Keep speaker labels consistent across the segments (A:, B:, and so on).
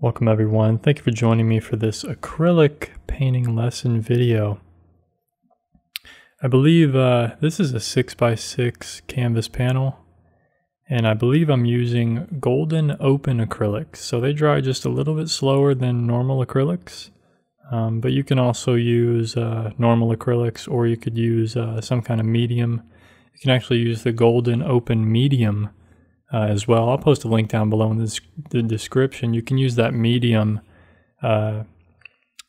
A: Welcome everyone. Thank you for joining me for this acrylic painting lesson video. I believe this is a 6x6 canvas panel, and I believe I'm using golden open acrylics. So they dry just a little bit slower than normal acrylics, but you can also use normal acrylics, or you could use some kind of medium. You can actually use the golden open medium as well. I'll post a link down below in the description. You can use that medium and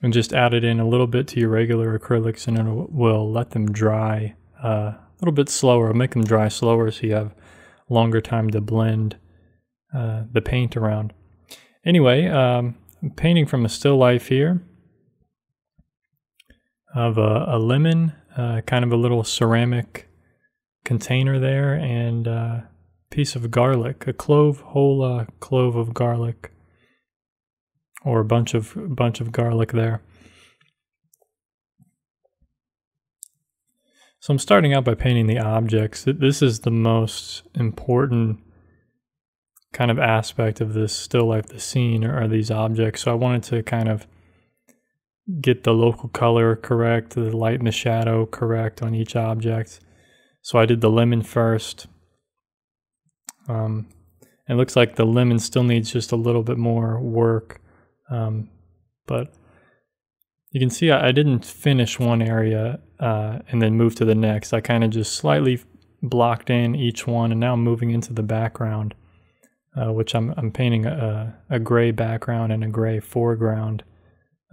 A: just add it in a little bit to your regular acrylics, and it will let them dry a little bit slower. Make them dry slower so you have longer time to blend the paint around. Anyway, I'm painting from a still life here of a lemon, kind of a little ceramic container there, and piece of garlic, a whole clove of garlic, or a bunch of garlic there. So I'm starting out by painting the objects. This is the most important kind of aspect of this still life, the scene, are these objects. So I wanted to kind of get the local color correct, the light and the shadow correct on each object. So I did the lemon first. It looks like the lemon still needs just a little bit more work, but you can see I didn't finish one area and then move to the next. I kind of just slightly blocked in each one, and now I'm moving into the background, which I'm painting a gray background and a gray foreground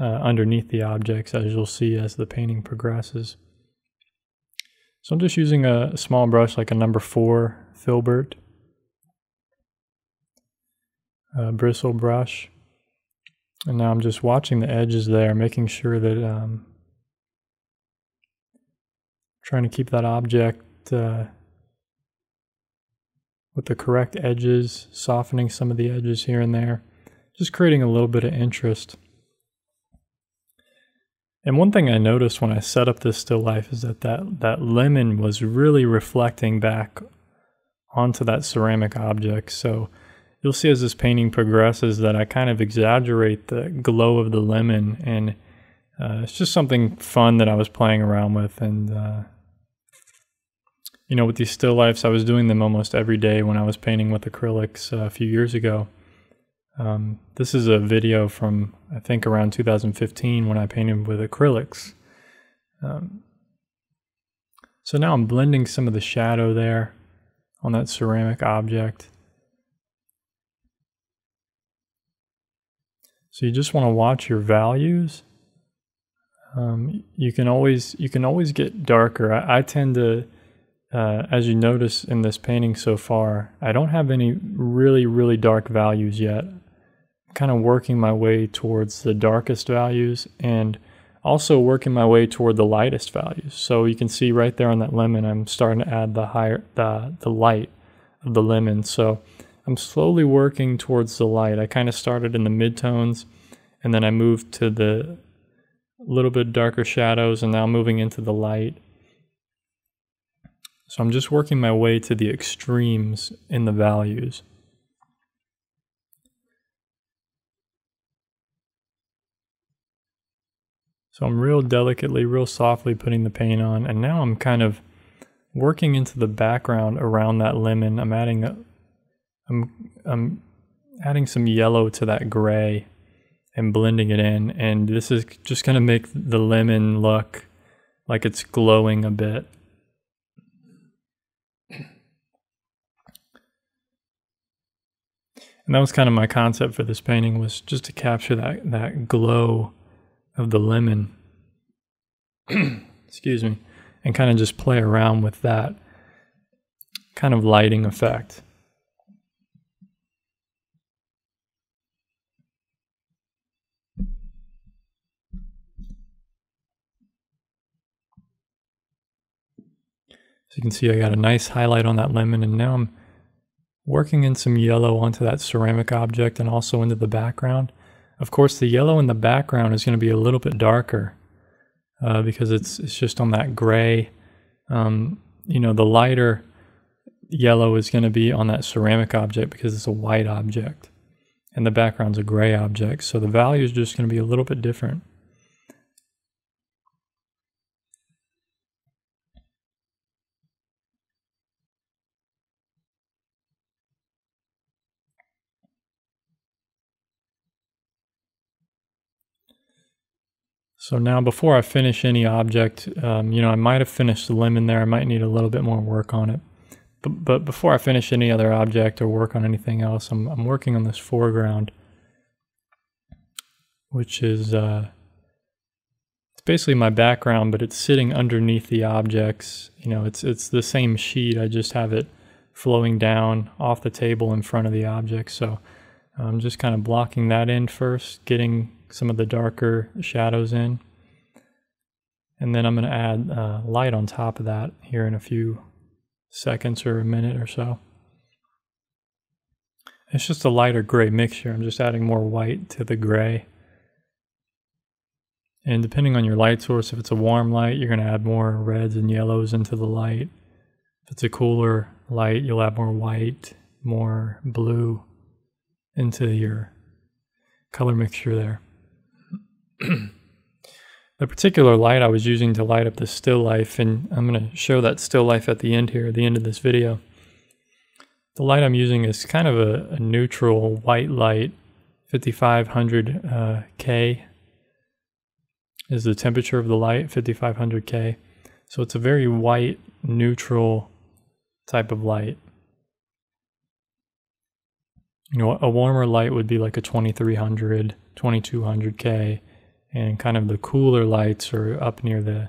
A: underneath the objects, as you'll see as the painting progresses. So I'm just using a small brush, like a number 4 filbert bristle brush, and now I'm just watching the edges there, making sure that trying to keep that object with the correct edges, softening some of the edges here and there, just creating a little bit of interest. And one thing I noticed when I set up this still life is that lemon was really reflecting back onto that ceramic object. So you'll see as this painting progresses that I kind of exaggerate the glow of the lemon, and it's just something fun that I was playing around with. And you know, with these still lifes, I was doing them almost every day when I was painting with acrylics a few years ago. This is a video from, I think, around 2015 when I painted with acrylics. So now I'm blending some of the shadow there on that ceramic object. So you just want to watch your values. You can always get darker. I tend to, as you notice in this painting so far, I don't have any really dark values yet. I'm kind of working my way towards the darkest values, and also working my way toward the lightest values. So you can see right there on that lemon, I'm starting to add the light of the lemon. So I'm slowly working towards the light. I kind of started in the midtones, and then I moved to the little bit darker shadows, and now moving into the light. So I'm just working my way to the extremes in the values. So I'm real delicately, real softly putting the paint on, and now I'm kind of working into the background around that lemon. I'm adding some yellow to that gray and blending it in, and this is just going to make the lemon look like it's glowing a bit. And that was kind of my concept for this painting, was just to capture that glow of the lemon. Excuse me. And kind of just play around with that kind of lighting effect. So you can see I got a nice highlight on that lemon, and now I'm working in some yellow onto that ceramic object and also into the background. Of course, the yellow in the background is going to be a little bit darker because it's just on that gray. You know, the lighter yellow is going to be on that ceramic object because it's a white object. and the background's a gray object, so the value is just going to be a little bit different. So now before I finish any object, I might have finished the lemon there. I might need a little bit more work on it. But before I finish any other object or work on anything else, I'm working on this foreground, which is it's basically my background, but it's sitting underneath the objects. It's the same sheet. I just have it flowing down off the table in front of the object. So I'm just kind of blocking that in first, getting some of the darker shadows in. And then I'm going to add light on top of that here in a few seconds or a minute or so. It's just a lighter gray mixture. I'm just adding more white to the gray. And depending on your light source, if it's a warm light, you're going to add more reds and yellows into the light. If it's a cooler light, you'll add more white, more blue into your color mixture there. The particular light I was using to light up the still life, and I'm going to show that still life at the end here, at the end of this video. The light I'm using is kind of a neutral white light. 5500 K is the temperature of the light, 5500 K. So it's a very white, neutral type of light. A warmer light would be like a 2300, 2200 K. And kind of the cooler lights are up near the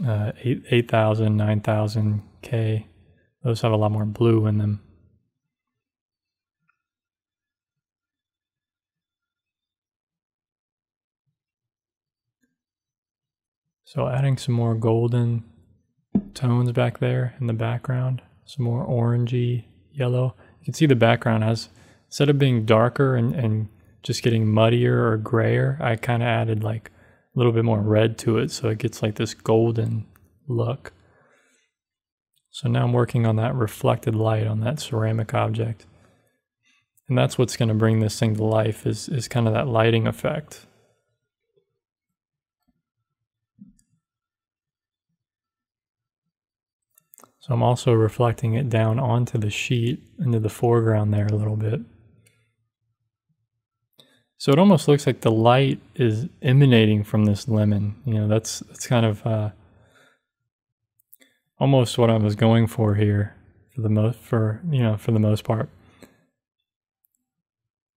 A: 8,000, 9,000 K. Those have a lot more blue in them. So adding some more golden tones back there in the background, some more orangey yellow. You can see the background has, instead of being darker and just getting muddier or grayer, I kind of added like a little bit more red to it, so it gets like this golden look. So now I'm working on that reflected light on that ceramic object. And that's what's going to bring this thing to life, is kind of that lighting effect. So I'm also reflecting it down onto the sheet, into the foreground there a little bit. So it almost looks like the light is emanating from this lemon. That's kind of almost what I was going for here for the most part.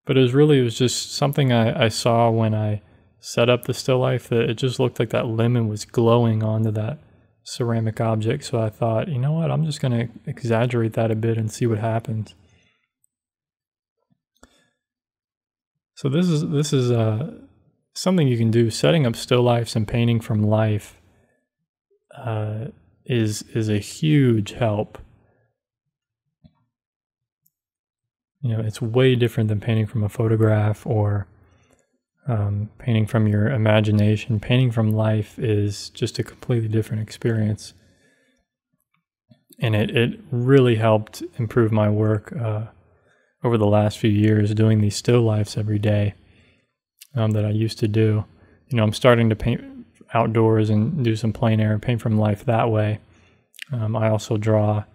A: But it was just something I saw when I set up the still life, that it just looked like that lemon was glowing onto that ceramic object. So I thought, you know what, I'm just going to exaggerate that a bit and see what happens. So this is something you can do. Setting up still lifes and painting from life is a huge help. It's way different than painting from a photograph or painting from your imagination. Painting from life is just a completely different experience. And it really helped improve my work over the last few years, doing these still lifes every day that I used to do. I'm starting to paint outdoors and do some plein air, paint from life that way. I also draw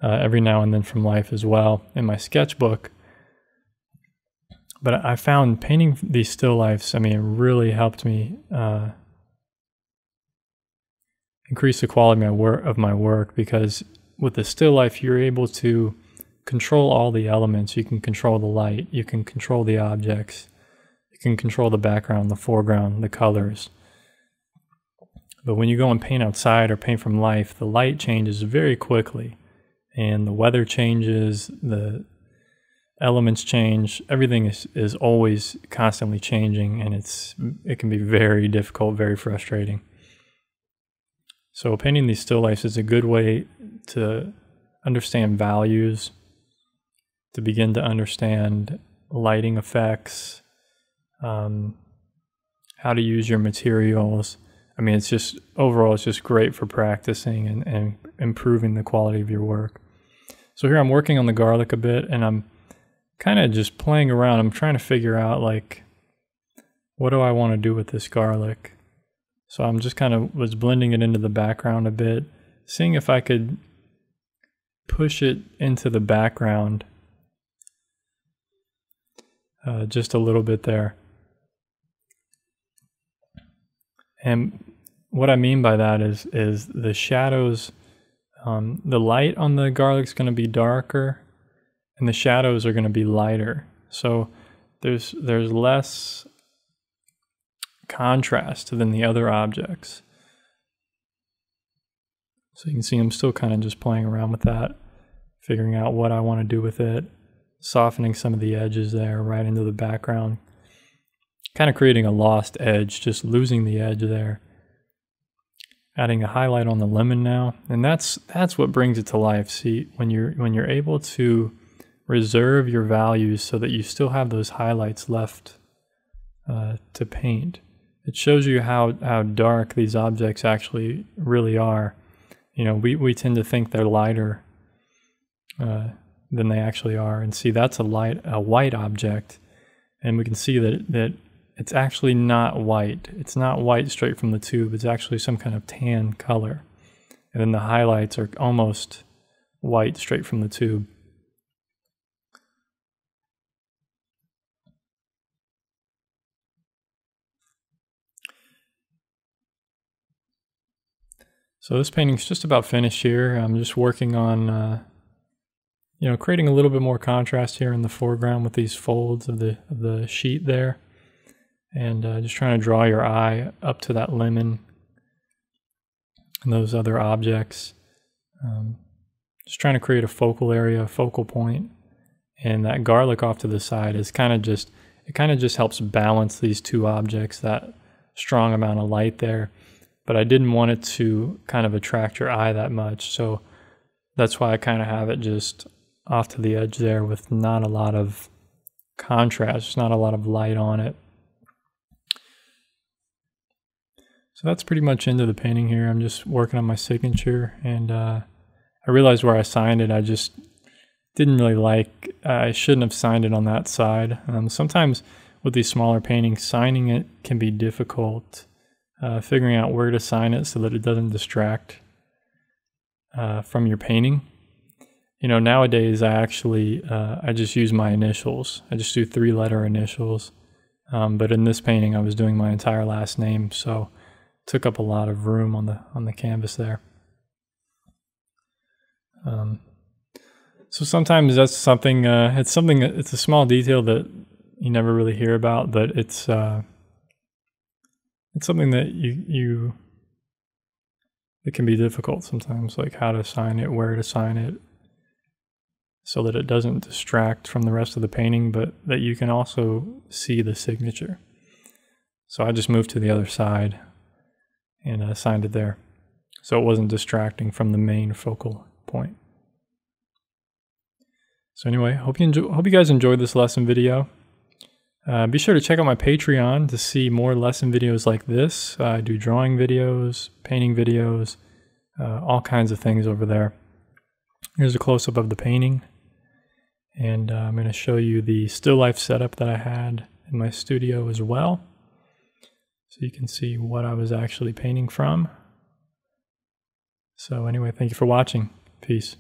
A: every now and then from life as well in my sketchbook. But I found painting these still lifes, it really helped me increase the quality of my work, because with the still life, you're able to control all the elements. You can control the light, you can control the objects, you can control the background, the foreground, the colors. But when you go and paint outside or paint from life, the light changes very quickly, and the weather changes, the elements change, everything is always constantly changing, and it can be very difficult, very frustrating. So painting these still lifes is a good way to understand values, to begin to understand lighting effects, how to use your materials. It's just, overall, it's just great for practicing and improving the quality of your work. So here I'm working on the garlic a bit, and I'm kind of just playing around. I'm trying to figure out, like, what do I want to do with this garlic? So I'm just kind of was blending it into the background a bit, seeing if I could push it into the background just a little bit there. And what I mean by that is the shadows, the light on the garlic's going to be darker and the shadows are going to be lighter. So there's less contrast than the other objects. So you can see I'm still kind of just playing around with that, figuring out what I want to do with it, softening some of the edges there right into the background, kind of creating a lost edge, just losing the edge there. Adding a highlight on the lemon now, and that's what brings it to life. See, when you're able to reserve your values so that you still have those highlights left to paint, it shows you how dark these objects actually really are. You know, we tend to think they're lighter than they actually are. And see, that's a white object, and we can see that it's actually not white. It's not white straight from the tube. It's actually some kind of tan color. And then the highlights are almost white straight from the tube. So this painting's just about finished here. I'm just working on you know, creating a little bit more contrast here in the foreground with these folds of the sheet there. And just trying to draw your eye up to that lemon and those other objects. Just trying to create a focal area, a focal point. And that garlic off to the side is kind of just helps balance these two objects, that strong amount of light there. But I didn't want it to kind of attract your eye that much. So that's why I kind of have it just off to the edge there with not a lot of contrast, not a lot of light on it. So that's pretty much into the painting here. I'm just working on my signature, and I realized where I signed it, I just didn't really like, I shouldn't have signed it on that side. Sometimes with these smaller paintings, signing it can be difficult, figuring out where to sign it so that it doesn't distract from your painting. You know, nowadays I actually, I just use my initials. I just do 3-letter initials. But in this painting I was doing my entire last name, so took up a lot of room on the canvas there. So sometimes that's something, it's a small detail that you never really hear about, but it's something that it can be difficult sometimes, like how to sign it, where to sign it, so that it doesn't distract from the rest of the painting, but that you can also see the signature. So I just moved to the other side and signed it there, so it wasn't distracting from the main focal point. So anyway, hope you guys enjoyed this lesson video. Be sure to check out my Patreon to see more lesson videos like this. I do drawing videos, painting videos, all kinds of things over there. Here's a close-up of the painting, and I'm going to show you the still life setup that I had in my studio as well, so you can see what I was actually painting from. So anyway, thank you for watching. Peace.